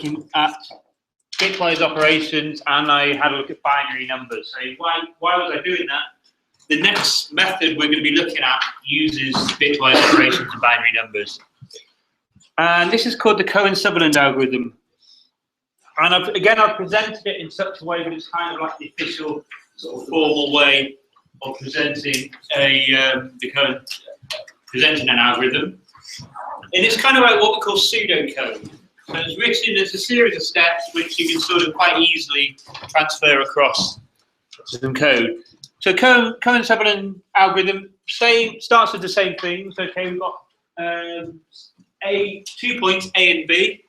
looking at bitwise operations, and I had a look at binary numbers. So why was I doing that? The next method we're going to be looking at uses bitwise operations and binary numbers. And this is called the Cohen-Sutherland algorithm. And I've presented it in such a way that it's kind of like the official sort of formal way of presenting presenting an algorithm. And it's kind of like what we call pseudocode. So it's written as a series of steps which you can sort of quite easily transfer across to some code. So Cohen-Sutherland algorithm starts with the same things. Okay, we've got 2 points A and B.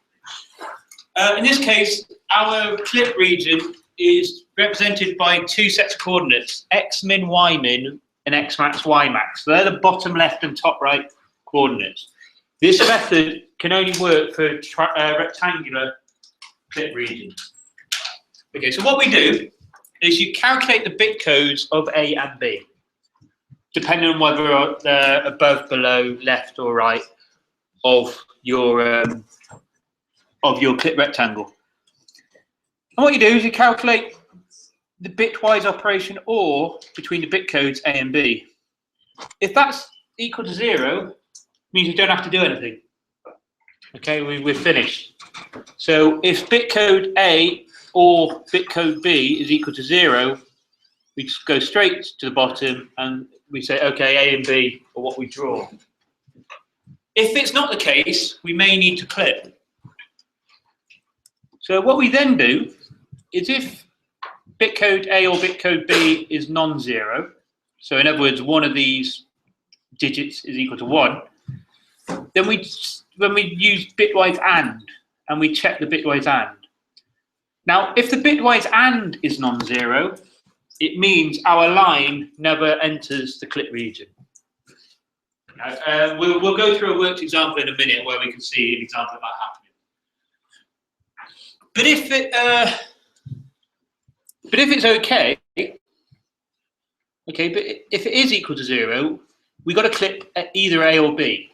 In this case, our clip region is represented by two sets of coordinates, x min, y min, and x max, y max. So they're the bottom left and top right coordinates. This method can only work for rectangular clip regions. Okay, so what we do is you calculate the bit codes of A and B, depending on whether they're above, below, left, or right of your clip rectangle. And what you do is you calculate the bitwise operation OR between the bit codes A and B. If that's equal to 0, it means you don't have to do anything. Okay, we're finished. So if bit code A or bit code B is equal to 0, we just go straight to the bottom and we say, okay, A and B are what we draw. If it's not the case, we may need to clip. So what we then do is if bit code A or bit code B is non-zero, so in other words, one of these digits is equal to 1, then when we use bitwise and we check the bitwise and. Now, if the bitwise and is non-zero, it means our line never enters the clip region. We'll go through a worked example in a minute where we can see an example of that happening. But if it's okay, but if it is equal to 0, we've got to clip at either A or B.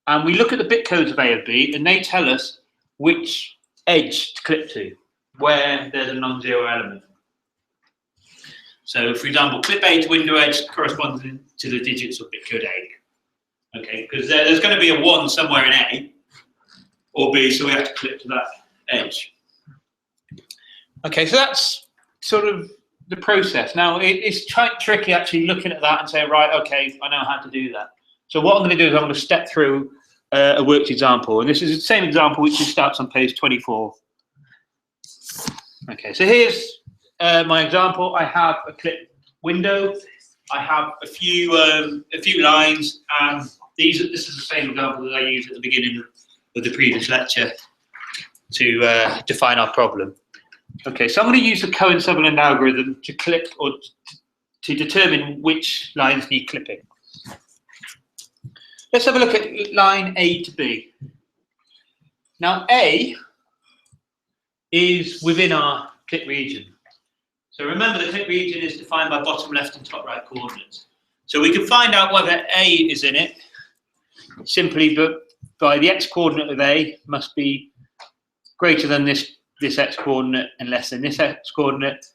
And we look at the bit codes of A and B, and they tell us which edge to clip to, where there's a non-zero element. So, for example, clip A to window edge corresponds to the digits of bit code A. Okay, because there's going to be a 1 somewhere in A or B, so we have to clip to that edge. Okay, so that's sort of the process. Now, it's quite tricky actually looking at that and saying, right, okay, I know how to do that. So what I'm going to do is I'm going to step through a worked example. And this is the same example which starts on page 24. Okay, so here's my example. I have a clip window. I have a few lines, and this is the same example that I used at the beginning of the previous lecture to define our problem. Okay, so I'm going to use the Cohen-Sutherland algorithm to clip or to determine which lines need clipping. Let's have a look at line A to B. Now, A is within our clip region. So remember, the clip region is defined by bottom left and top right coordinates. So we can find out whether A is in it simply by the x coordinate of A must be greater than this x coordinate and less than this x coordinate,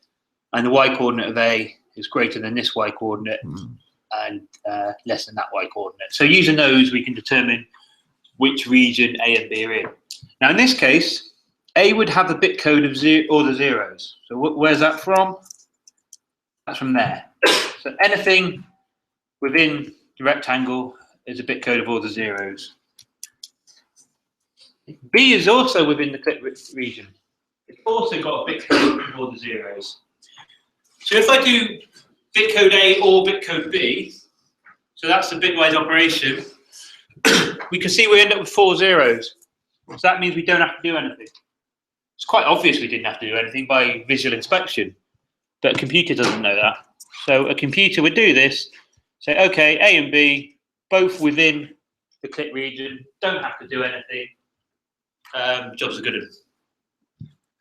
and the y coordinate of A is greater than this y coordinate and less than that y coordinate. So using those, we can determine which region A and B are in. Now in this case, A would have a bit code of all the zeros. So where's that from? That's from there. So anything within the rectangle is a bit code of all the zeros. B is also within the clip region. It's also got a bit code of all the zeros. So if I do bit code A or bit code B, so that's the bitwise operation, we can see we end up with 4 zeros. So that means we don't have to do anything. It's quite obvious we didn't have to do anything by visual inspection, but a computer doesn't know that. So a computer would do this, say, okay, A and B, both within the clip region, don't have to do anything. Jobs are good.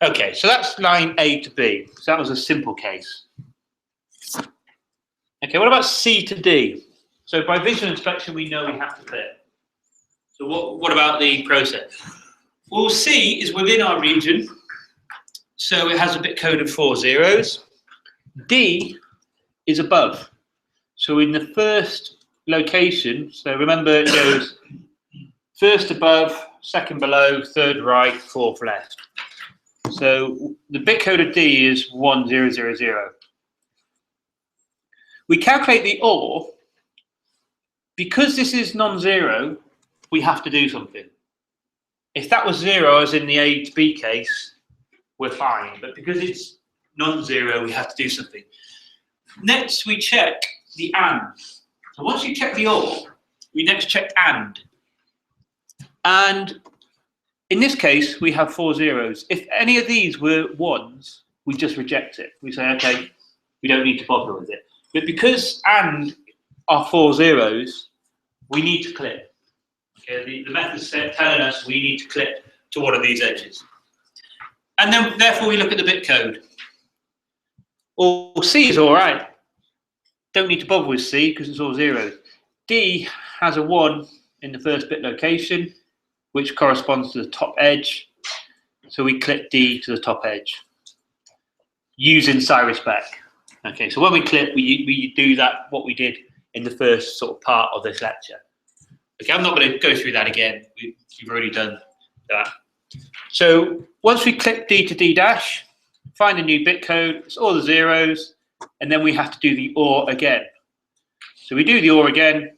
Okay, so that's line A to B. So that was a simple case. Okay, what about C to D? So by visual inspection, we know we have to clip. So what about the process? Well, C is within our region, so it has a bit code of 4 zeros. D is above. So in the first location, so remember it goes first above, second below, third right, fourth left. So the bit code of D is 1000. We calculate the OR. Because this is non-zero, we have to do something. If that was 0, as in the A to B case, we're fine. But because it's non-zero, we have to do something. Next, we check the AND. So once you check the OR, we next check AND. And in this case, we have 4 zeros. If any of these were ones, we just reject it. We say, okay, we don't need to bother with it. But because AND are 4 zeros, we need to clip. Okay, the method's telling us we need to clip to one of these edges. And then, therefore, we look at the bit code. Or C is all right. Don't need to bother with C because it's all zeros. D has a 1 in the first bit location, which corresponds to the top edge. So we clip D to the top edge using Cyrus-Beck. Okay, so when we clip, we do that, what we did in the first sort of part of this lecture. Okay, I'm not going to go through that again. We've already done that. So once we clip D to D dash, find a new bit code, it's all the zeros, and then we have to do the OR again. So we do the OR again,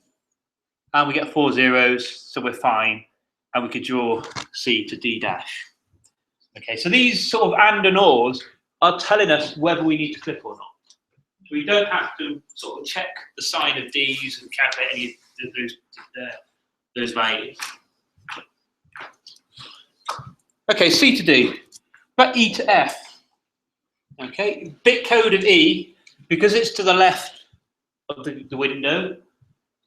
and we get 4 zeros, so we're fine, and we could draw C to D dash. Okay, so these sort of AND and ORs are telling us whether we need to clip or not. So we don't have to sort of check the sign of D's and calculate any of those values. Okay, C to D, but E to F. Okay, bit code of E, because it's to the left of the window,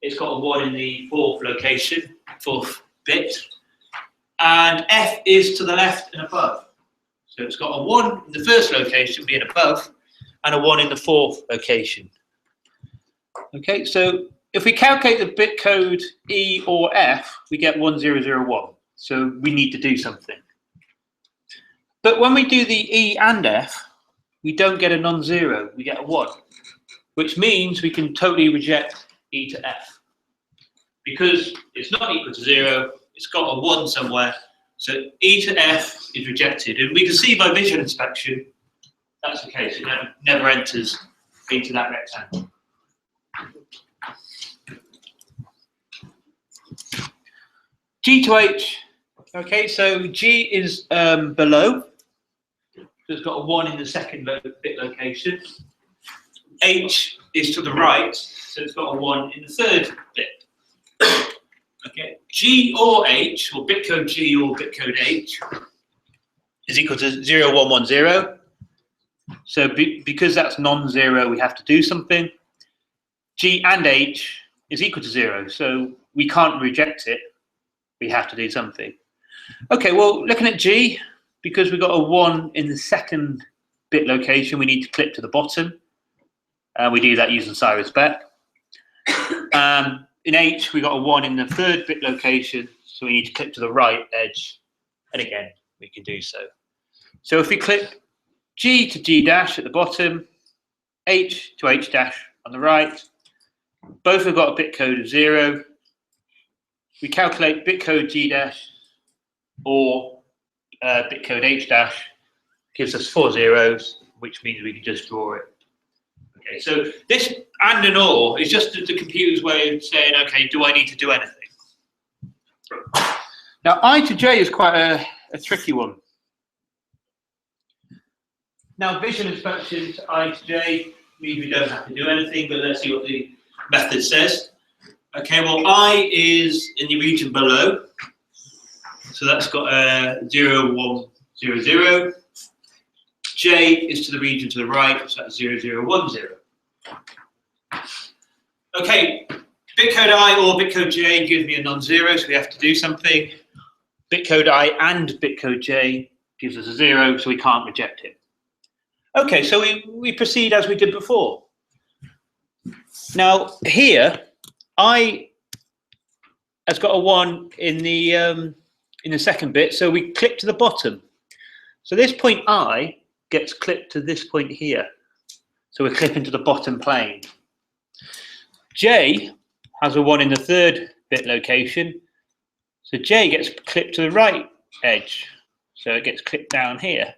it's got a 1 in the fourth location, fourth bit, and F is to the left and above. So it's got a 1 in the first location, being above, and a 1 in the fourth location. Okay, so if we calculate the bit code E or F, we get 1001. So we need to do something. But when we do the E and F, we don't get a non-zero, we get a 1, which means we can totally reject E to F. Because it's not equal to 0, it's got a 1 somewhere, so E to F is rejected. And we can see by visual inspection, that's the case, it never enters into that rectangle. G to H, okay, so G is below, so it's got a 1 in the second bit location. H is to the right, so it's got a 1 in the third bit. Okay, G or H, or bit code G or bit code H, is equal to 0110. So because that's non-zero, we have to do something. G and H is equal to 0, so we can't reject it. We have to do something. Okay, well, looking at G, because we've got a 1 in the second bit location, we need to clip to the bottom. We do that using Cyrus-Beck. In H, we got a 1 in the third bit location, so we need to clip to the right edge. And again, we can do so. So if we clip G to G dash at the bottom, H to H dash on the right, both have got a bit code of 0. We calculate bit code G dash or bit code H dash, gives us 4 zeros, which means we can just draw it. Okay, so this AND and OR is just the computer's way of saying, okay, do I need to do anything? Now, I to J is quite a tricky one. Now, visual inspection to I to J means we don't have to do anything, but let's see what the method says. Okay, well, I is in the region below, so that's got a 0, 1, 0, 0. J is to the region to the right, so that's 0, 0, 1, 0. Okay, bit code I or bit code J gives me a non-zero, so we have to do something. Bit code I and bit code J gives us a 0, so we can't reject it. Okay, so we proceed as we did before. Now here, I has got a 1 in the in the second bit. So we clip to the bottom. So this point I gets clipped to this point here. So we're clipping to the bottom plane. J has a 1 in the third bit location. So J gets clipped to the right edge. So it gets clipped down here.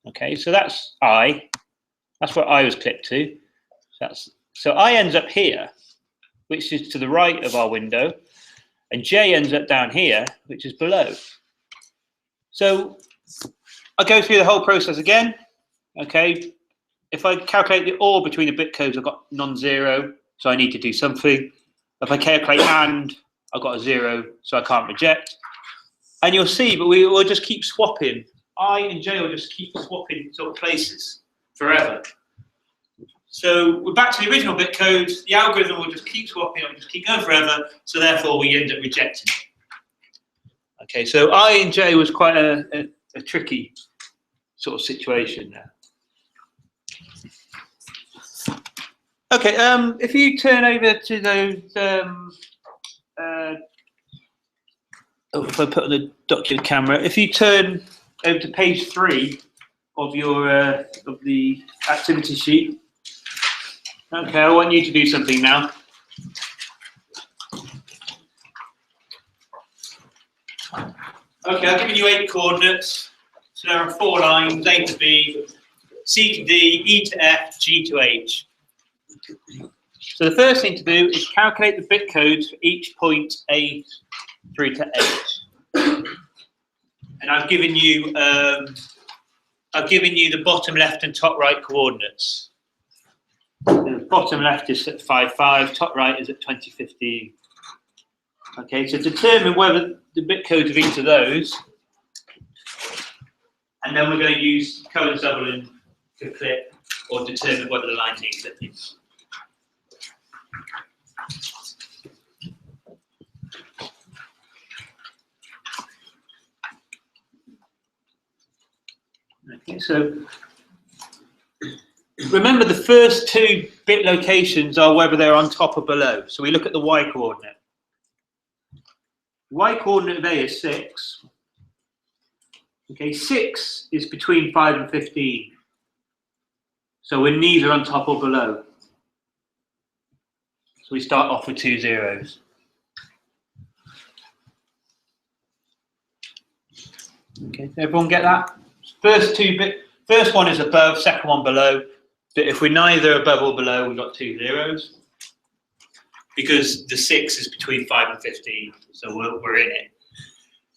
Okay, so that's I. That's what I was clipped to. So I ends up here, which is to the right of our window, and J ends up down here, which is below. So I'll go through the whole process again. Okay, if I calculate the OR between the bit codes, I've got non-zero, so I need to do something. If I calculate AND, I've got a 0, so I can't reject. And you'll see, but we will just keep swapping. I and J will just keep swapping sort of places forever. So we're back to the original bit code. The algorithm will just keep swapping, it will just keep going forever, so therefore we end up rejecting. Okay, so I and J was quite a tricky sort of situation there. Okay, if you turn over to those, if I put on the document camera, if you turn over to page 3 of your of the activity sheet. Okay, I want you to do something now. Okay, I've given you 8 coordinates. So there are 4 lines: A to B, C to D, E to F, G to H. So the first thing to do is calculate the bit codes for each point A through to H. And I've given you the bottom left and top right coordinates. The bottom left is at 5,5, top right is at 2015. Okay, so determine whether the bit codes of each of those, and then we're going to use Cohen Sutherland to clip or determine whether the lines need clipping. Okay, so remember the first 2 bit locations are whether they're on top or below. So we look at the Y coordinate. Y coordinate of A is 6. Okay, 6 is between 5 and 15. So we're neither on top or below. So we start off with 2 zeros. Okay, everyone get that? First one is above, second one below. But if we're neither above or below, we've got 2 zeros. Because the 6 is between 5 and 15, so we're in it.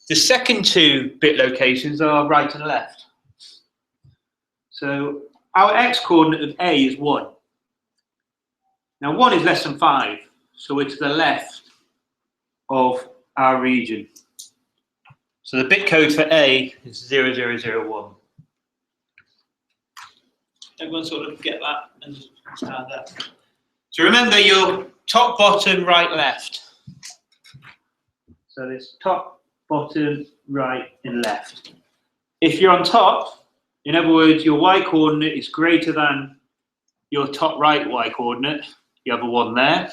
The second 2 bit locations are right and left. So our X coordinate of A is 1. Now 1 is less than 5, so we're to the left of our region. So the bit code for A is 0001. Everyone sort of get that and just understand that. So remember your top, bottom, right, left. So this top, bottom, right, and left. If you're on top, in other words, your Y coordinate is greater than your top right Y coordinate, you have a 1 there.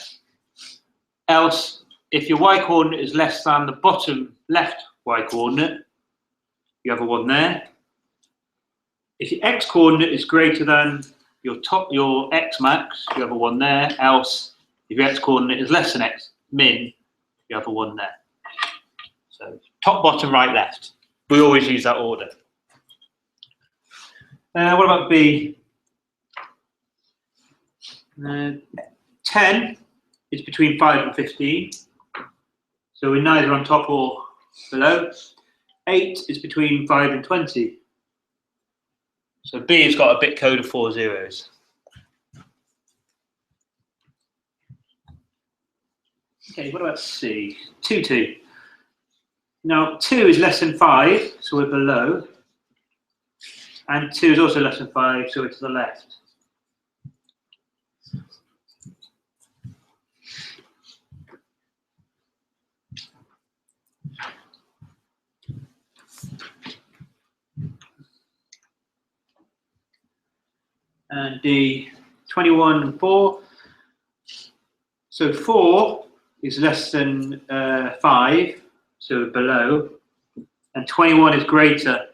Else, if your Y coordinate is less than the bottom left Y coordinate, you have a 1 there. If your X coordinate is greater than your X max, you have a 1 there. Else, if your X coordinate is less than X min, you have a 1 there. So top, bottom, right, left. We always use that order. What about B? 10 is between 5 and 15. So we're neither on top or below. 8 is between 5 and 20. So B has got a bit code of 4 zeros. Okay, what about C? 2, 2. Now 2 is less than 5, so we're below. And 2 is also less than 5, so we're to the left. And D, 21 and 4. So 4 is less than 5, so below. and 21 is greater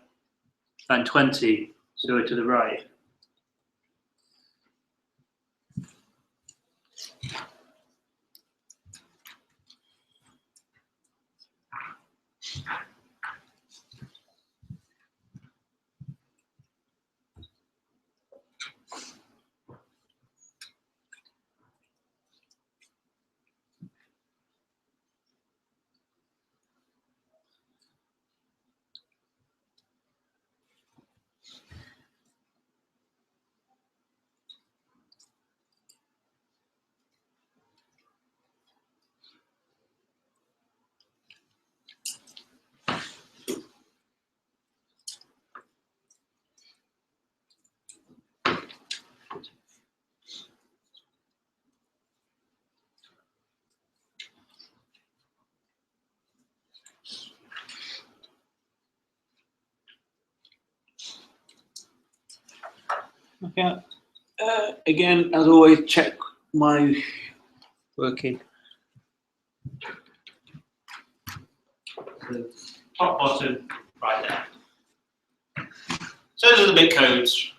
than 20, so we're to the right. Okay. Again, as always, check my working. So, top, bottom, right there. So those are the bit codes.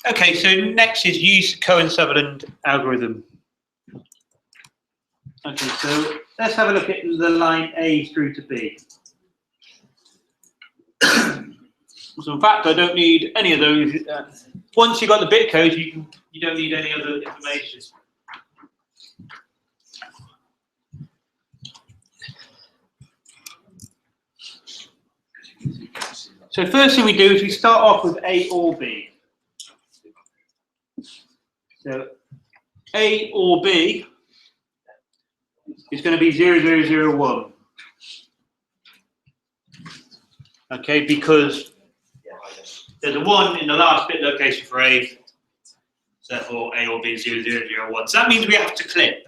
Okay, so next is use Cohen-Sutherland algorithm. Okay, so let's have a look at the line A through to B. So in fact, I don't need any of those. Once you've got the bit code, you don't need any other information. So first thing we do is we start off with A or B. So A or B is going to be 0001. Okay, because there's a 1 in the last bit location for A, so therefore A or B is 0001. So that means we have to clip.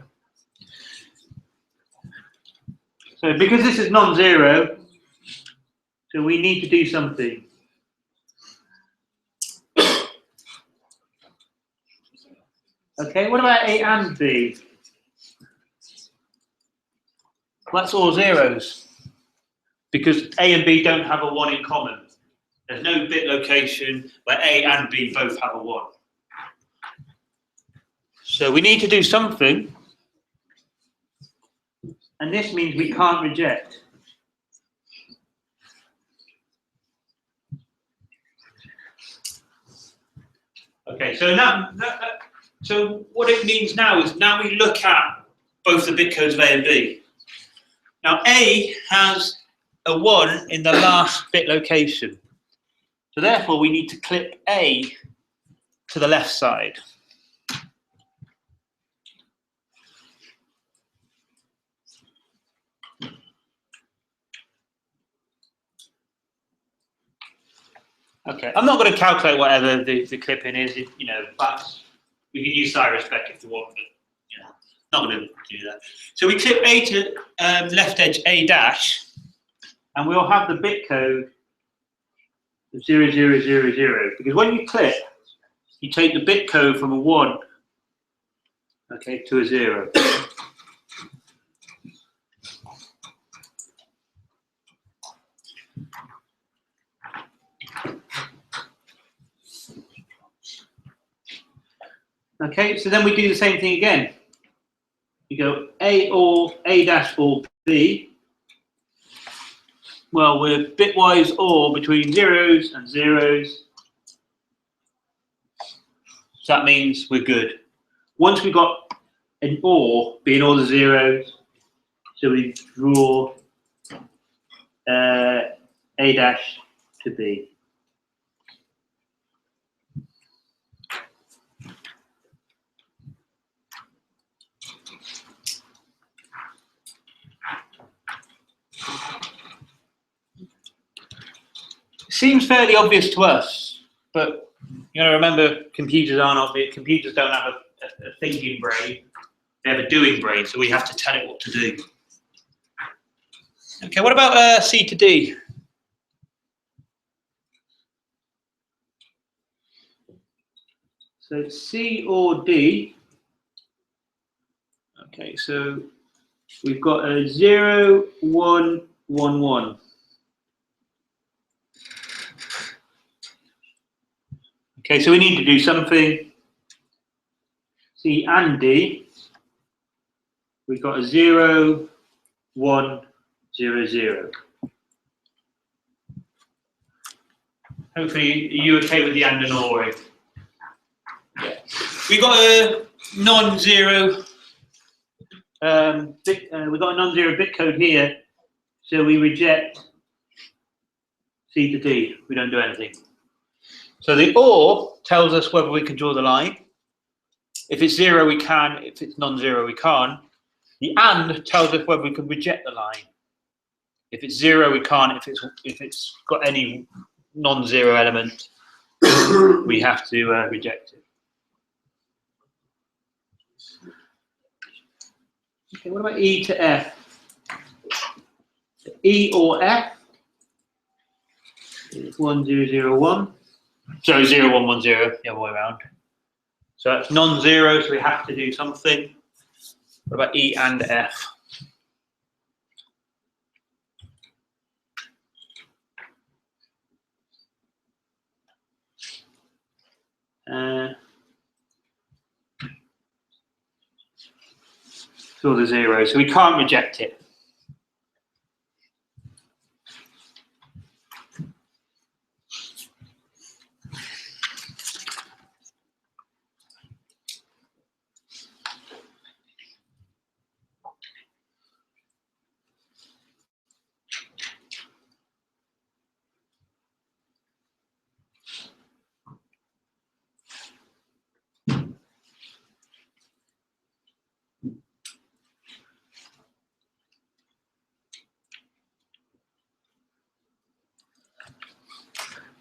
So because this is non-zero, so we need to do something. Okay, what about A and B? Well, that's all zeros, because A and B don't have a 1 in common. There's no bit location where A and B both have a 1. So we need to do something, and this means we can't reject. Okay, so so what it means now is now we look at both the bit codes of A and B. Now A has a 1 in the last bit location. So therefore we need to clip A to the left side. Okay, I'm not going to calculate whatever the clipping is, you know, but we can use Cyrus-Beck if you want, but you know, not going to do that. So we clip A to left edge A dash, and we'll have the bit code of 0000, because when you clip, you take the bit code from a 1, okay, to a 0. Okay, so then we do the same thing again. You go A or A dash or B. Well, we're bitwise or between zeros and zeros. So that means we're good. Once we've got an or being all the zeros, so we draw A dash to B. Seems fairly obvious to us, but you got to remember computers aren't obvious. Computers don't have a thinking brain; they have a doing brain. So we have to tell it what to do. Okay, what about C to D? So C or D. Okay, so we've got a 0, 1, 1, 1. Okay, so we need to do something. C and D. We've got a 0, 1, 0, 0. Hopefully, are you okay with the and and or? Yeah. We've got a non-zero. We've got a non-zero bit code here, so we reject C to D. We don't do anything. So the OR tells us whether we can draw the line. If it's 0, we can. If it's non-zero, we can't. The AND tells us whether we can reject the line. If it's 0, we can't. If it's got any non-zero element, we have to reject it. Okay, what about E to F? E or F is 1, 0, 0, 1. So 0, 1, 1, 0, the other way around. So that's non-zero, so we have to do something. What about E and F? It's all the zeros, so we can't reject it.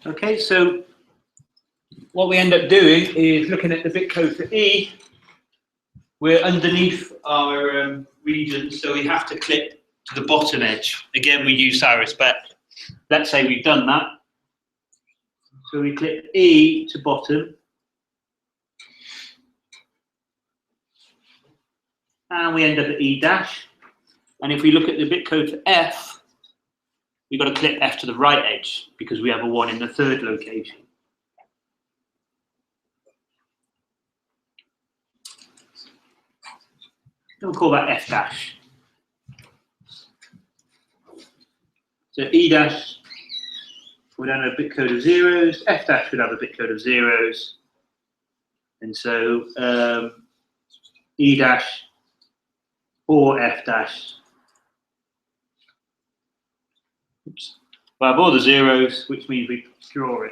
Okay, so what we end up doing is looking at the bit code for E. We're underneath our region, so we have to clip to the bottom edge. Again, we use Cyrus-Beck. Let's say we've done that. So we clip E to bottom. And we end up at E dash. And if we look at the bit code for F, we've got to clip F to the right edge because we have a 1 in the third location. We'll call that F dash. So E dash would have a bit code of zeros, F dash would have a bit code of zeros, and so E dash or F dash. Oops. We'll have all the zeros, which means we draw it.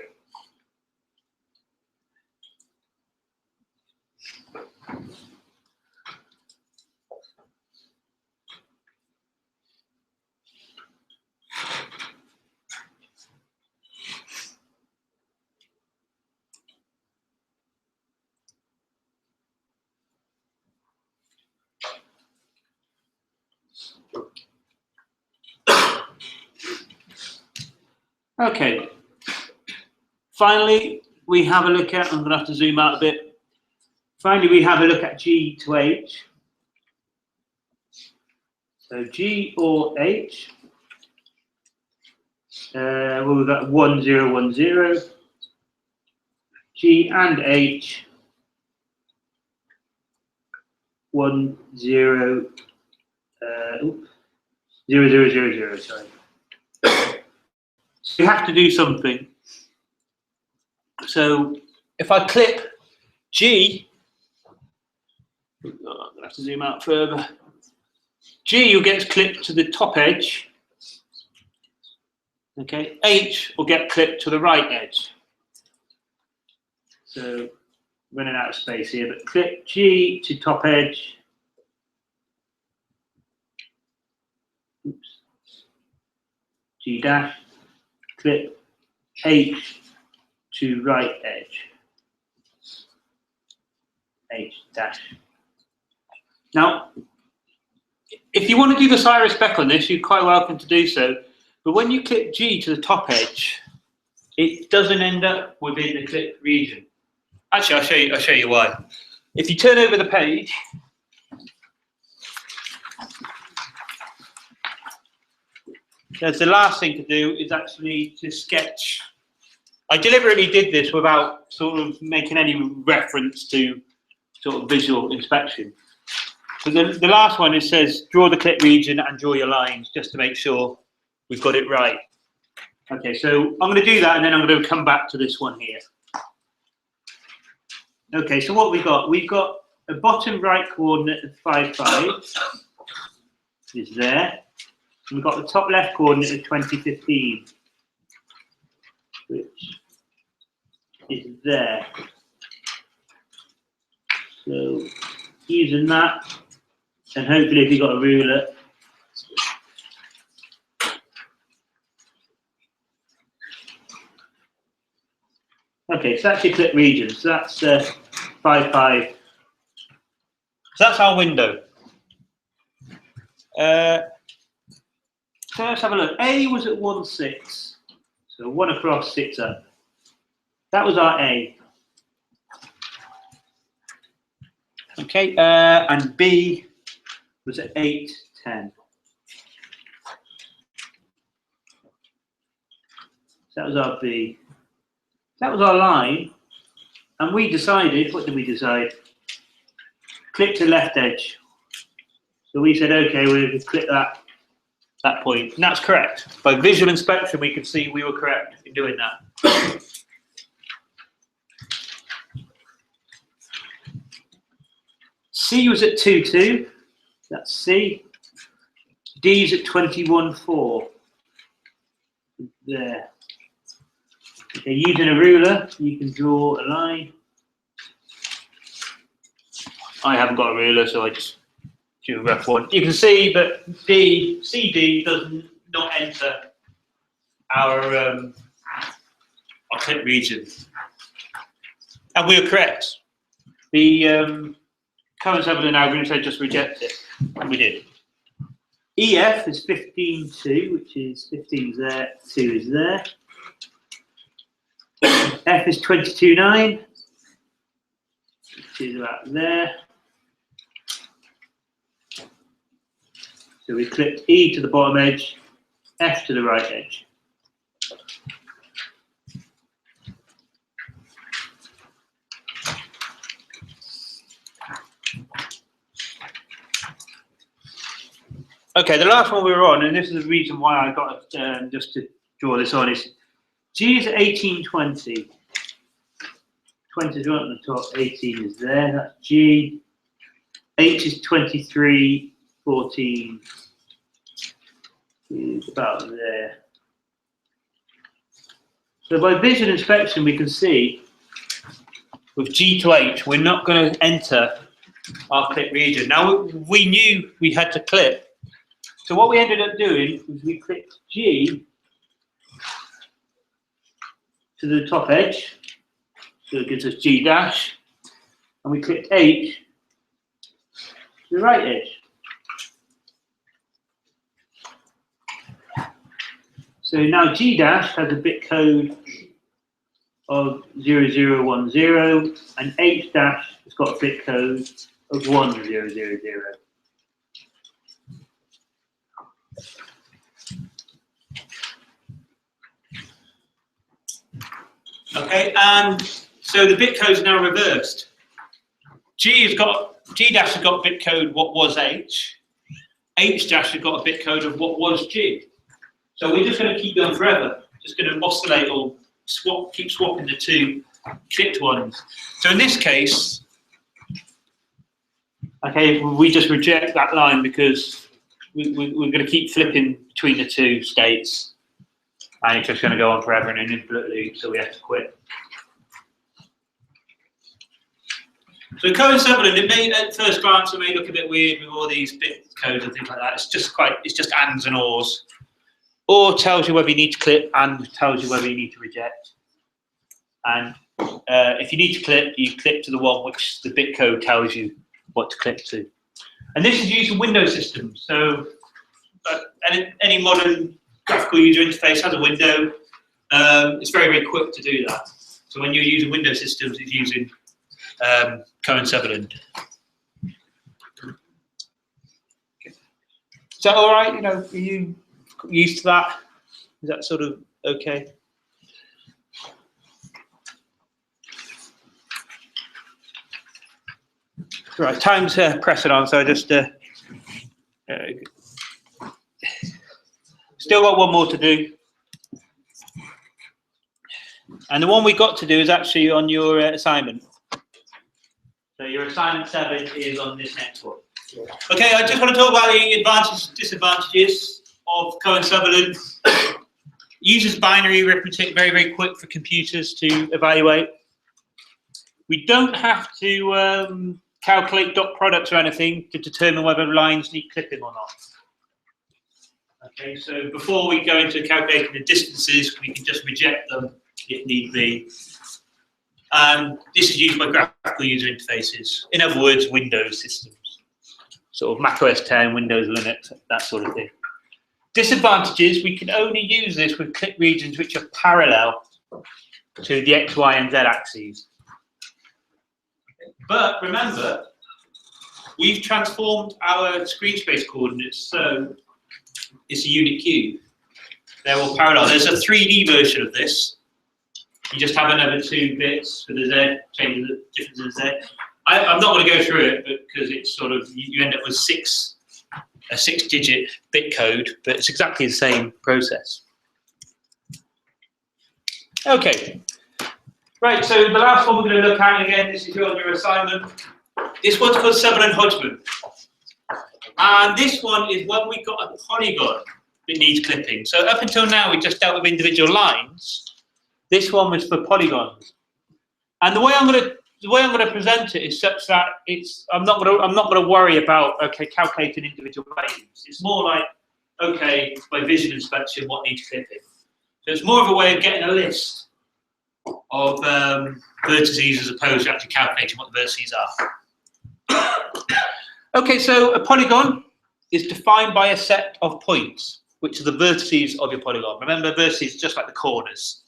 Okay, finally, we have a look at, I'm going to have to zoom out a bit. Finally, we have a look at G to H. So G or H, well, we've got 1, 0, 1, 0. G and H, 1, 0, 0, 0, 0, 0, sorry. So you have to do something. So if I clip G, I'm going to have to zoom out further. G will get clipped to the top edge. Okay, H will get clipped to the right edge. So running out of space here, but clip G to top edge. Oops. G dash. Clip H to right edge. H dash. Now, if you want to do the Cyrus-Beck on this, you're quite welcome to do so. But when you clip G to the top edge, it doesn't end up within the clip region. Actually, I'll show you why. If you turn over the page, the last thing to do is actually to sketch. I deliberately did this without sort of making any reference to sort of visual inspection. So the last one, it says draw the clip region and draw your lines, just to make sure we've got it right. Okay, so I'm going to do that, and then I'm going to come back to this one here. Okay, so what we've got a bottom right coordinate of 5, 5 is there. And we've got the top left coordinate of 2015, which is there. So using that, and hopefully if you've got a ruler, okay, so that's your clip region. So that's 5, 5. So that's our window. So let's have a look. A was at 1, 6. So 1 across, 6 up. That was our A. Okay, and B was at 8, 10. So that was our B. That was our line. And we decided, what did we decide? Clip to left edge. So we said, okay, we're going to clip that point. And that's correct. By visual inspection, we can see we were correct in doing that. C was at 2, 2. That's C. D's at 21, 4. There. Okay, using a ruler, you can draw a line. I haven't got a ruler, so I just do a rough one. You can see that CD does not enter our clip region. And we were correct. The Cohen Sutherland algorithm said just reject it, and we did. EF is 15, 2, which is 15 is there, 2 is there. F is 22, 9, which is about there. So we clipped E to the bottom edge, F to the right edge. Okay, the last one we were on, and this is the reason why I got just to draw this on, is G is 18, 20. 20 is right on the top, 18 is there, that's G. H is 23, 14 is about there. So by visual inspection, we can see with G to H, we're not going to enter our clip region. Now, we knew we had to clip. So what we ended up doing was we clipped G to the top edge, so it gives us G dash, and we clipped H to the right edge. So now G dash has a bit code of 0010, and H dash has got a bit code of 1000. Okay, and so the bit codes are now reversed. G dash has got a bit code what was H. H dash has got a bit code of what was G. So we're just going to keep going forever. Just going to oscillate or keep swapping the two clipped ones. So in this case, okay, we just reject that line because we're going to keep flipping between the two states. And it's just going to go on forever in an infinite loop, so we have to quit. So Cohen Sutherland, it may, at first glance, it may look a bit weird with all these bit codes and things like that. It's just ands and ors. Or tells you whether you need to clip, and tells you whether you need to reject. And if you need to clip, you clip to the one which the bit code tells you what to clip to. And this is used in Windows systems. So any modern graphical user interface has a window. It's very, very quick to do that. So when you're using Windows systems, it's using Cohen Sutherland. Is that all right? You know, used to that? Is that sort of okay? Right, time's pressing on, so I just still got one more to do. And the one we got to do is actually on your assignment. So your assignment 7 is on this next one. Okay, I just want to talk about the advantages and disadvantages of Cohen Sutherland. Uses binary arithmetic, very, very quick for computers to evaluate. We don't have to calculate dot products or anything to determine whether lines need clipping or not. Okay, so before we go into calculating the distances, we can just reject them if need be. This is used by graphical user interfaces. In other words, Windows systems. Sort of Mac OS 10, Windows, Linux, that sort of thing. Disadvantages, we can only use this with clip regions which are parallel to the X, Y, and Z axes. But remember, we've transformed our screen space coordinates, so it's a unit cube. They're all parallel. There's a 3D version of this. You just have another 2 bits for the Z, changing the difference in the Z. I'm not going to go through it because it's sort of, you end up with a 6-digit bit code, but it's exactly the same process. Okay. Right, so the last one we're going to look at, again, this is on your assignment. This one's called Sutherland Hodgman. And this one is when we've got a polygon that needs clipping. So up until now, we just dealt with individual lines. This one was for polygons. And the way I'm going to present it is such that I'm not going to worry about calculating individual values. It's more like, okay, by vision inspection, what needs clipping. So it's more of a way of getting a list of vertices as opposed to actually calculating what the vertices are. Okay, so a polygon is defined by a set of points, which are the vertices of your polygon. Remember, vertices just like the corners.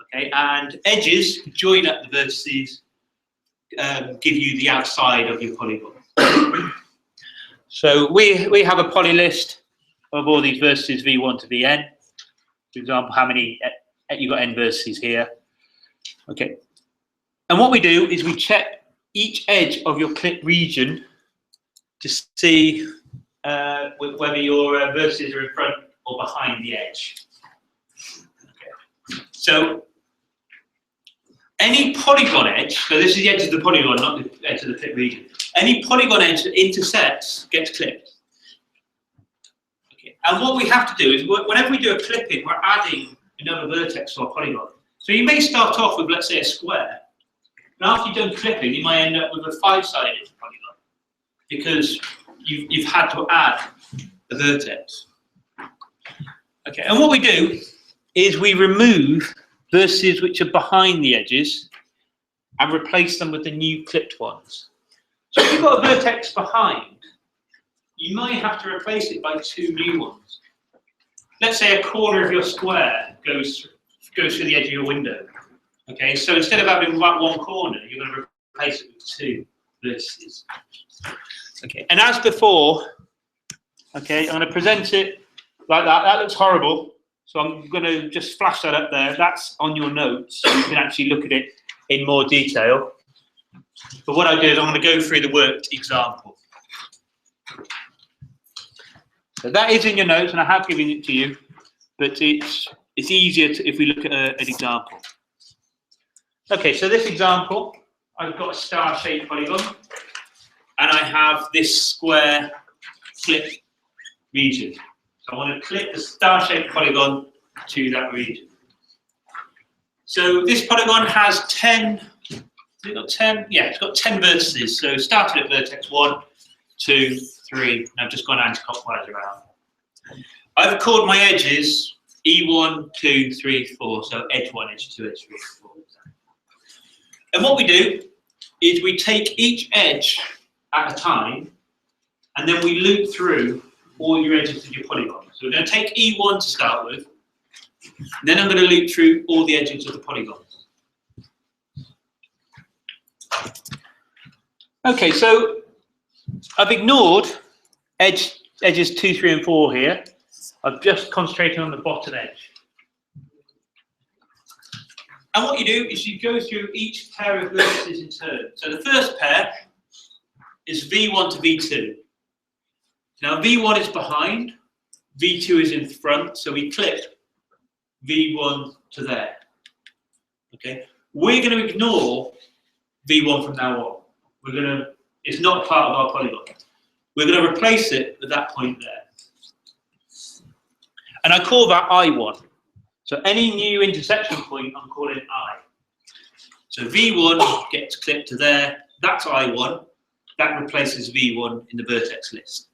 Okay, and edges join up the vertices, give you the outside of your polygon. So we have a poly list of all these vertices v1 to vn. For example, how many you've got n vertices here. Okay, and what we do is we check each edge of your clip region to see whether your vertices are in front or behind the edge. Okay. So any polygon edge, so this is the edge of the polygon, not the edge of the clip region. Any polygon edge that intersects gets clipped. Okay. And what we have to do is, whenever we do a clipping, we're adding another vertex to our polygon. So you may start off with, let's say, a square. And after you've done clipping, you might end up with a 5-sided polygon because you've had to add a vertex. Okay, and what we do is we remove vertices which are behind the edges and replace them with the new clipped ones. So if you've got a vertex behind, you might have to replace it by 2 new ones. Let's say a corner of your square goes through the edge of your window. Okay, so instead of having one corner, you're going to replace it with 2 vertices. Okay, and as before, okay, I'm going to present it like that. That looks horrible. So I'm going to just flash that up there. That's on your notes. You can actually look at it in more detail. But what I do is I'm going to go through the worked example. So that is in your notes, and I have given it to you. But it's easier if we look at an example. Okay, so this example, I've got a star-shaped polygon, and I have this square clip region. So I want to clip the star-shaped polygon to that region. So this polygon has 10, has it got 10? Yeah, it's got 10 vertices. So started at vertex 1, 2, 3, and I've just gone anti-clockwise around. I've called my edges E1, 2, 3, 4. So edge 1, edge 2, edge 3, 4. And what we do is we take each edge at a time, and then we loop through all your edges of your polygon. So we're going to take E1 to start with, and then I'm going to loop through all the edges of the polygon. Okay, so I've ignored edges 2, 3, and 4 here, I've just concentrated on the bottom edge. And what you do is you go through each pair of vertices in turn. So the first pair is V1 to V2. Now V1 is behind, V2 is in front, so we clip V1 to there. Okay, we're going to ignore V1 from now on. It's not part of our polygon. We're going to replace it with that point there. And I call that I1. So any new intersection point, I'm calling I. So V1 gets clipped to there. That's I1. That replaces V1 in the vertex list.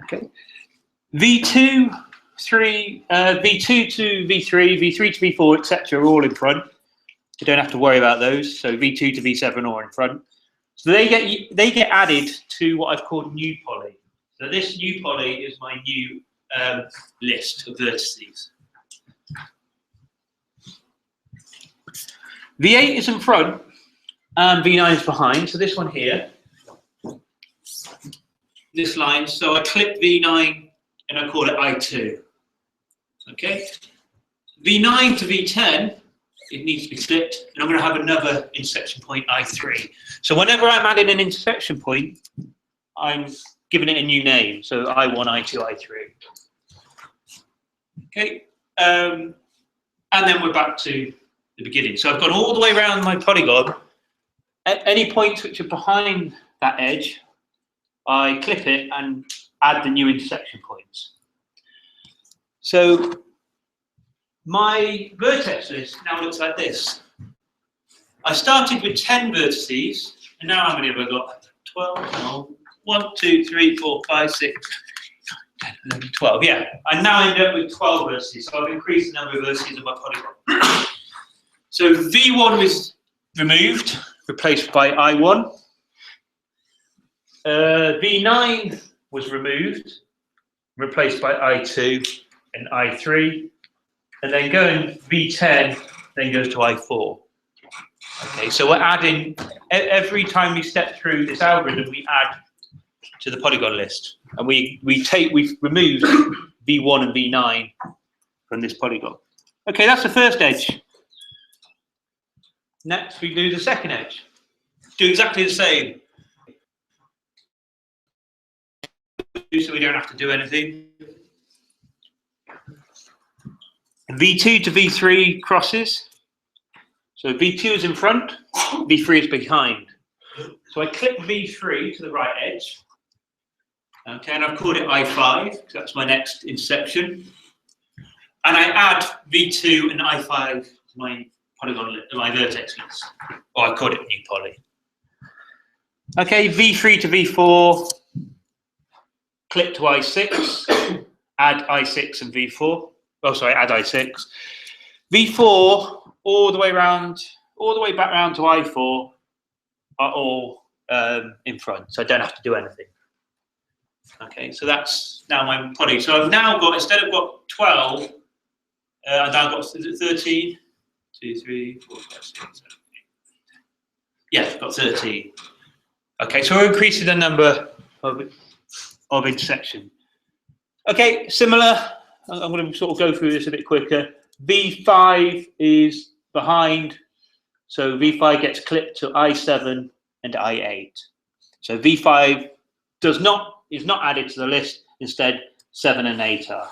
Okay. V2 to V3, V3 to V4, etc. are all in front. You don't have to worry about those. So V2 to V7 are all in front. So they get added to what I've called new poly. So this new poly is my new list of vertices. V8 is in front and V9 is behind. So this one here, this line. So I clip V9 and I call it I2. Okay. V9 to V10, it needs to be clipped, and I'm going to have another intersection point I3. So whenever I'm adding an intersection point, I'm giving it a new name. So I1, I2, I3. Okay, and then we're back to the beginning. So I've gone all the way around my polygon. At any points which are behind that edge, I clip it and add the new intersection points. So my vertex list now looks like this. I started with 10 vertices, and now how many have I got? 12? No. 1, 2, 3, 4, 5, 6, 10, 11, 12. Yeah, I now end up with 12 vertices, so I've increased the number of vertices of my polygon. So V1 was removed, replaced by I1. V9 was removed, replaced by I2 and I3. And then going V10, then goes to I4. Okay, so we're adding, every time we step through this algorithm, we add to the polygon list. And we've removed V1 and V9 from this polygon. Okay, that's the first edge. Next, we do the second edge. Do exactly the same. So we don't have to do anything. V2 to V3 crosses. So V2 is in front, V3 is behind. So I clip V3 to the right edge. Okay, and I've called it I5, because that's my next intersection. And I add V2 and I5 to my polygon, my vertex list. Or I call it new poly. Okay, V3 to V4, clip to I6, add I6 and V4. Oh, sorry, add I6. V4, all the way back round to I4 are all in front, so I don't have to do anything. Okay, so that's now my poly. So I've now got, instead of got 12, I've now got 13, 2, 3, 4, 5, 6, 7, 8. Yeah, I've got 13. Okay, so we're increasing the number of intersection. Okay, similar. I'm going to sort of go through this a bit quicker. V5 is behind, so V5 gets clipped to I7 and I8. So V5 is not added to the list. Instead, 7 and 8 are.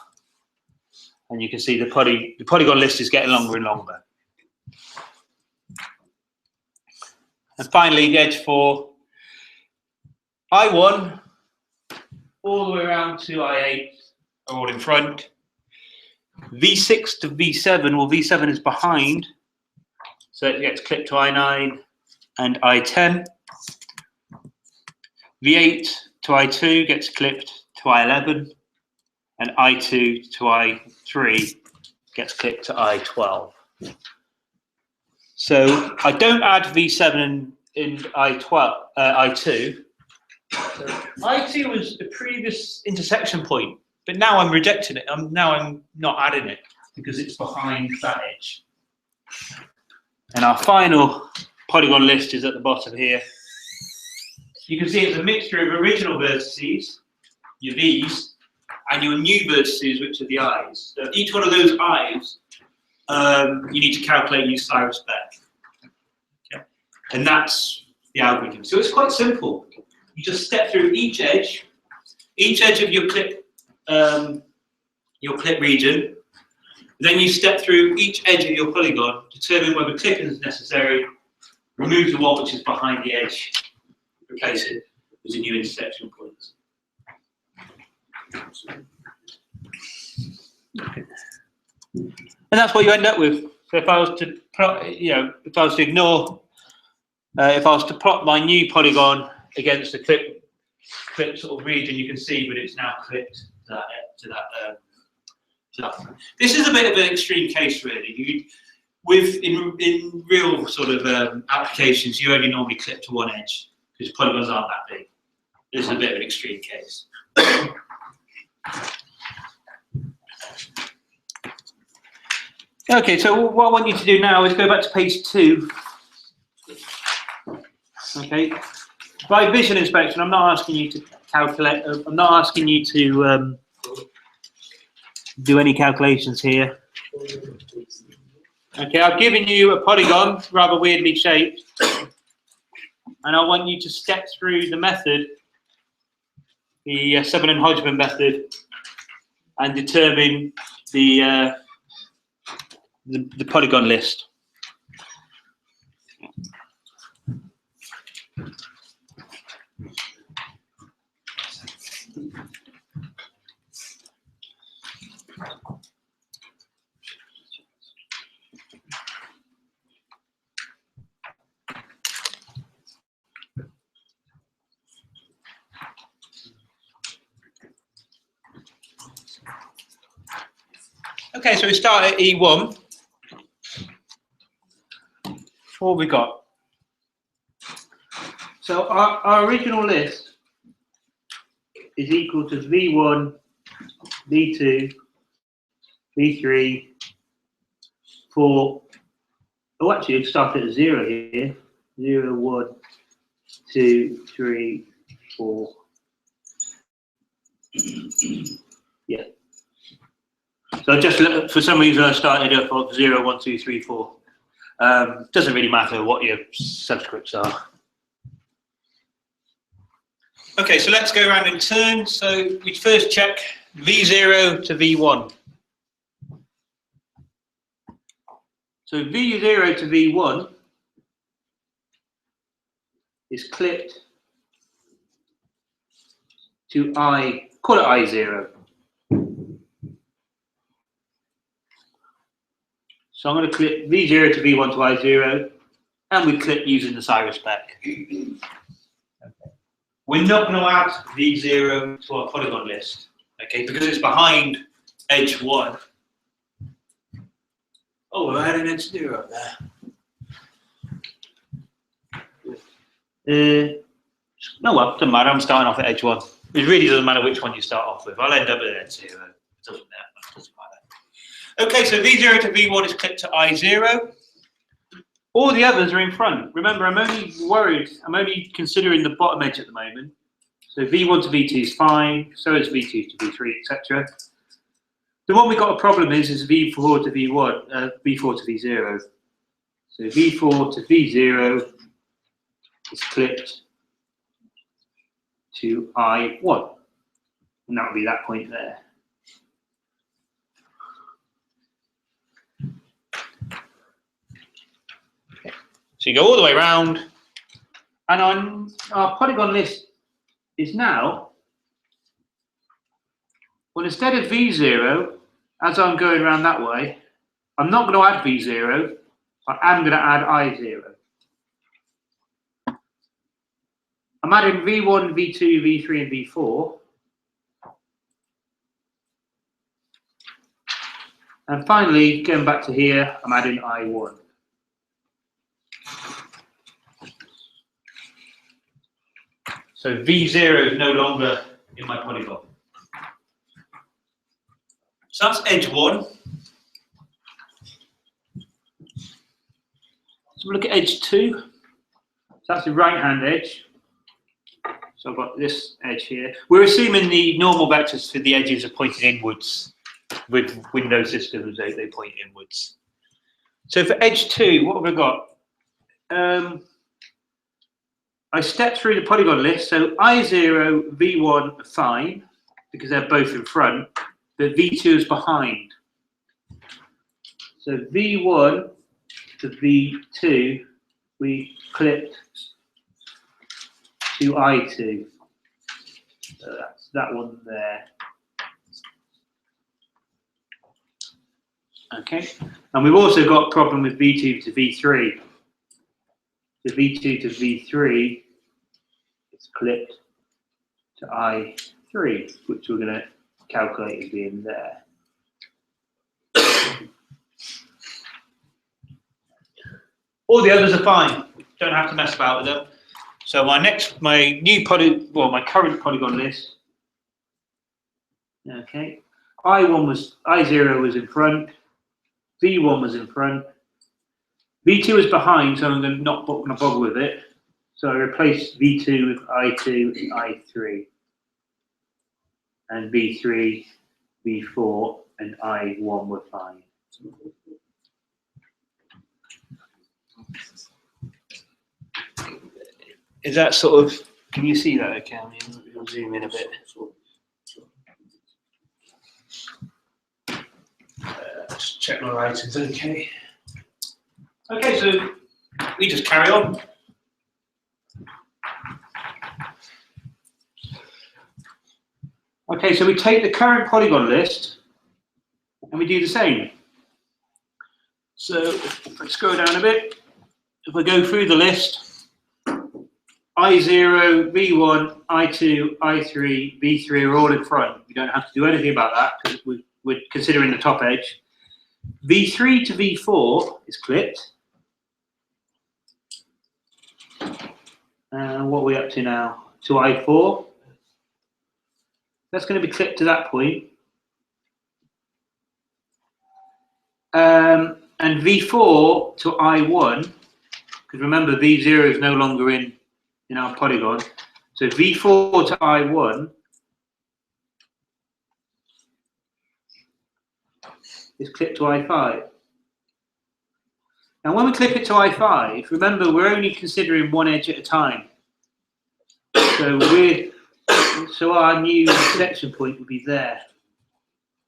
And you can see the polygon list is getting longer and longer. And finally, the edge for I1 all the way around to I8 are all in front. V6 to V7, well, V7 is behind, so it gets clipped to I9 and I10. V8 to I2 gets clipped to I11, and I2 to I3 gets clipped to I12. So I don't add V7 in I2. So I2 was the previous intersection point, but now I'm rejecting it. Now I'm not adding it because it's behind that edge. And our final polygon list is at the bottom here. You can see it's a mixture of original vertices, your V's, and your new vertices, which are the eyes. So each one of those eyes, you need to calculate and use Cyrus spec. Okay. And that's the algorithm. So it's quite simple. You just step through each edge of your clip region. Then you step through each edge of your polygon, determine whether clipping is necessary, remove the one which is behind the edge, replace it with a new intersection point. And that's what you end up with. So if I was to plot, if I was to ignore, if I was to plot my new polygon against the clip sort of region, you can see, but it's now clipped to that. This is a bit of an extreme case, really. In real sort of applications, you only normally clip to one edge because polygons aren't that big. This is a bit of an extreme case. Okay, so what I want you to do now is go back to page 2. Okay, by visual inspection, I'm not asking you to calculate. I'm not asking you to do any calculations here. Okay, I've given you a polygon, rather weirdly shaped, and I want you to step through the method, the Sutherland Hodgman method, and determine the polygon list. Okay, so we start at E1. What have we got? So our original list is equal to V1, V2, V3, 4. Oh, actually, let's start at 0 here. 0, 1, 2, 3, 4. Yeah. So just for some reason I started up on 0, 1, 2, 3, 4. Doesn't really matter what your subscripts are. Okay, so let's go around in turn. So we first check V0 to V1. So V0 to V1 is clipped to I, call it I0. So I'm going to clip V0 to V1 to I0, and we clip using the Cyrus spec. Okay. We're not going to add V0 to our polygon list, okay, because it's behind edge 1. Oh, we're adding edge 0 up there. No, well, doesn't matter. I'm starting off at edge 1. It really doesn't matter which one you start off with. I'll end up at edge 0. It doesn't matter. Okay, so V0 to V1 is clipped to I0. All the others are in front. Remember, I'm only considering the bottom edge at the moment. So V1 to V2 is fine, so is V2 to V3, etc. The one we got a problem is V4 to V1, V4 to V0. So V4 to V0 is clipped to I1. And that will be that point there. So you go all the way around, and on our polygon list is now, well, instead of V0, as I'm going around that way, I'm not going to add V0, I am going to add I0. I'm adding V1, V2, V3, and V4. And finally, going back to here, I'm adding I1. So V0 is no longer in my polygon. So that's edge 1. So look at edge 2. So that's the right-hand edge. So I've got this edge here. We're assuming the normal vectors for the edges are pointing inwards. With Windows systems, they point inwards. So for edge 2, what have I got? I stepped through the polygon list. So I0, V1 are fine because they're both in front, but V2 is behind. So V1 to V2, we clipped to I2. So that's that one there. Okay, and we've also got a problem with V2 to V3. The V2 to V3 is clipped to I3, which we're going to calculate as being there. All the others are fine. Don't have to mess about with them. So my current polygon list. Okay, I0 was in front, V1 was in front, V2 was behind, so I'm not going to bother with it. So I replaced V2 with I2 and I3, and V3, V4, and I1 were fine. Is that sort of, can you see that okay? I'll zoom in a bit. Just check my writing's okay. Okay, so we just carry on. Okay, so we take the current polygon list and we do the same. So if I scroll down a bit, if I go through the list, I0, V1, I2, I3, V3 are all in front. We don't have to do anything about that because we're considering the top edge. V3 to V4 is clipped. What are we up to now? To I4. That's going to be clipped to that point. And V4 to I1, because remember V0 is no longer in our polygon. So V4 to I1 is clipped to I5. Now when we clip it to I5, remember we're only considering one edge at a time. So our new section point would be there,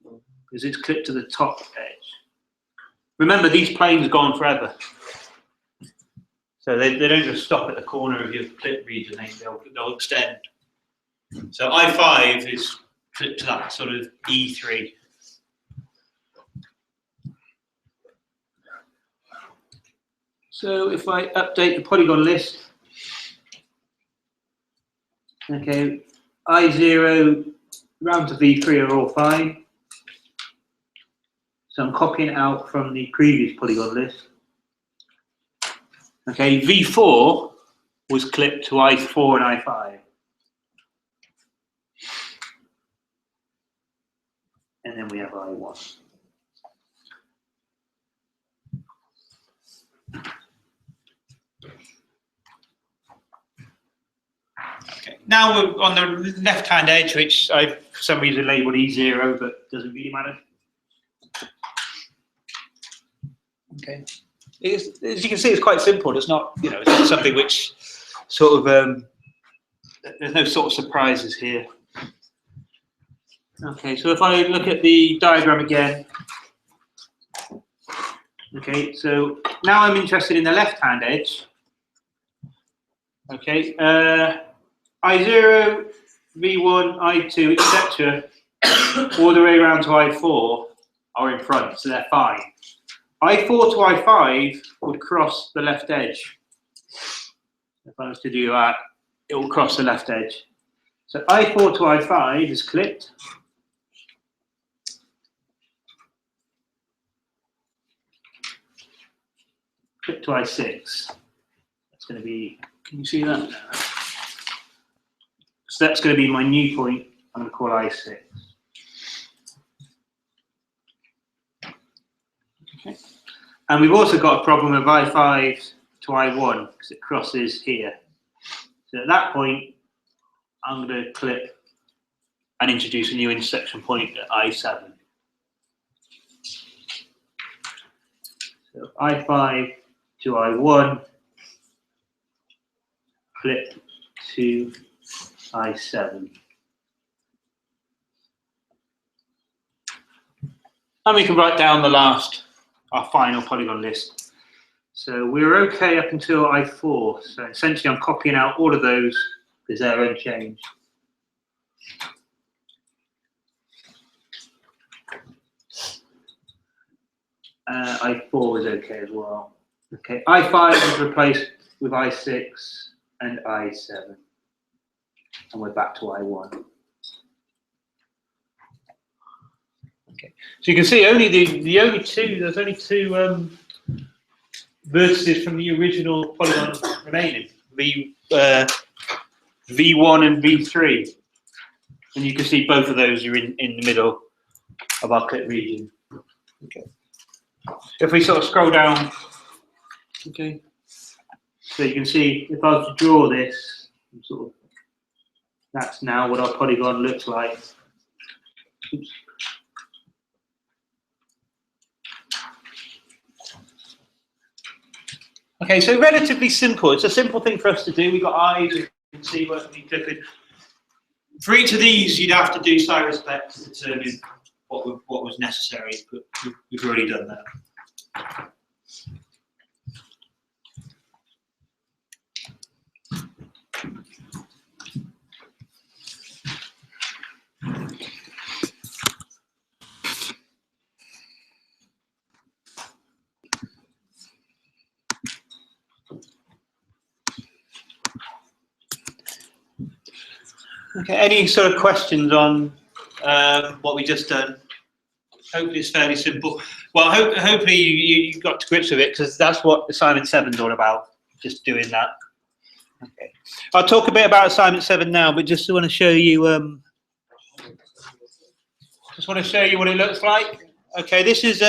because it's clipped to the top edge. Remember, these planes go on forever. So they don't just stop at the corner of your clip region, they'll extend. So I5 is clipped to that sort of E3. So if I update the polygon list, okay, I0 round to V3 are all fine. So I'm copying it out from the previous polygon list. Okay, V4 was clipped to I4 and I5. And then we have I1. Okay. Now we're on the left-hand edge, which I, for some reason, labelled E0, but doesn't really matter. Okay. As you can see, it's quite simple. It's not, it's not something which sort of, there's no sort of surprises here. Okay, so if I look at the diagram again, okay, so now I'm interested in the left-hand edge. Okay, I0, V1, I2, etc., all the way around to I4 are in front, so they're fine. I4 to I5 would cross the left edge. If I was to do that, it will cross the left edge. So I4 to I5 is clipped. Clip to I6. That's going to be, can you see that? So that's going to be my new point. I'm going to call I6. Okay. And we've also got a problem with I5 to I1 because it crosses here. So at that point, I'm going to clip and introduce a new intersection point at I7. So I5 to I1, clip to I7. And we can write down our final polygon list. So we're okay up until I4. So essentially I'm copying out all of those because they're unchanged. I4 is okay as well. Okay, I5 is replaced with I6 and I7. And we're back to I1. Okay, so you can see only there's only two vertices from the original polygon remaining, V1 and V3. And you can see both of those are in the middle of our clip region. Okay. If we sort of scroll down, okay, so you can see if I was to draw this, sort of, that's now what our polygon looks like. Oops. Okay, so relatively simple. It's a simple thing for us to do. We've got eyes, you can see what we clip in. For each of these, you'd have to do side respect to determine what was necessary, but we've already done that. Okay, any sort of questions on what we just done? Hopefully it's fairly simple. Well, hopefully you got to grips with it, because that's what assignment 7 is all about, just doing that. Okay, I'll talk a bit about assignment 7 now, but just want to show you what it looks like. Okay, this is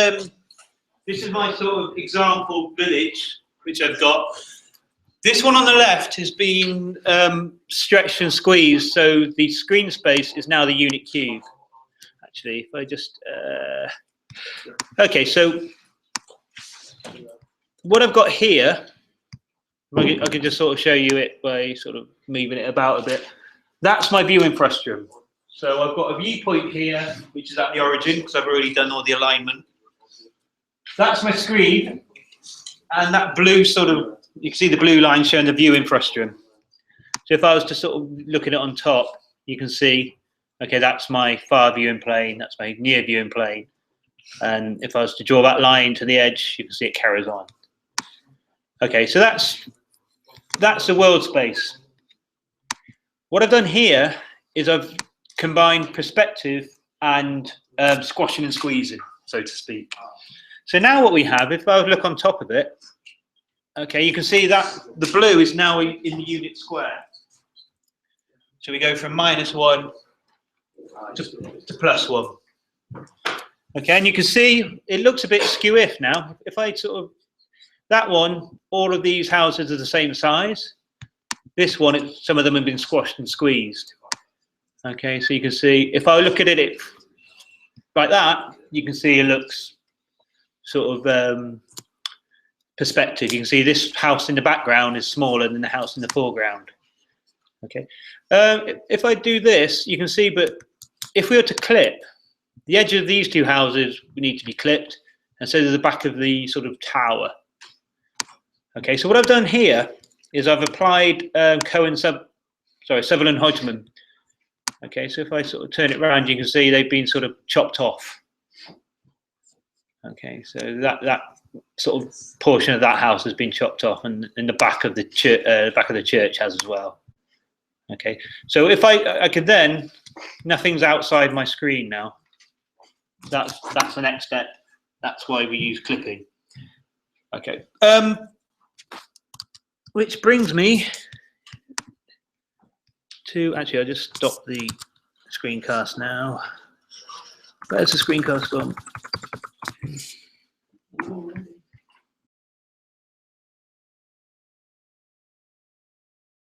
my sort of example village which I've got. This one on the left has been stretched and squeezed, so the screen space is now the unit cube. Actually, if I just okay, so what I've got here, I can just sort of show you it by sort of moving it about a bit. That's my viewing frustrum. So I've got a viewpoint here, which is at the origin, because I've already done all the alignment. That's my screen, and that blue sort of, you can see the blue line showing the viewing frustrum. So if I was to sort of look at it on top, you can see, okay, that's my far viewing plane, that's my near viewing plane. And if I was to draw that line to the edge, you can see it carries on. Okay, so that's the world space. What I've done here is I've combined perspective and squashing and squeezing, so to speak. So now what we have, if I look on top of it, okay, you can see that the blue is now in the unit square. So we go from -1 to +1. Okay, and you can see it looks a bit skew-if now. If I sort of, that one, all of these houses are the same size. This one, some of them have been squashed and squeezed. Okay, so you can see, if I look at it like that, you can see it looks sort of perspective. You can see this house in the background is smaller than the house in the foreground. Okay, if I do this, you can see, but if we were to clip, the edge of these two houses need to be clipped, and so does the back of the sort of tower. Okay, so what I've done here is I've applied Cohen, Sutherland Hoitman. Okay, so if I sort of turn it around, you can see they've been sort of chopped off. Okay, so that sort of portion of that house has been chopped off, and the back of the church has as well. Okay, so if I could then, nothing's outside my screen now. That's the next step. That's why we use clipping. Okay, which brings me to, actually, I'll just stop the screencast now. Where's the screencast gone?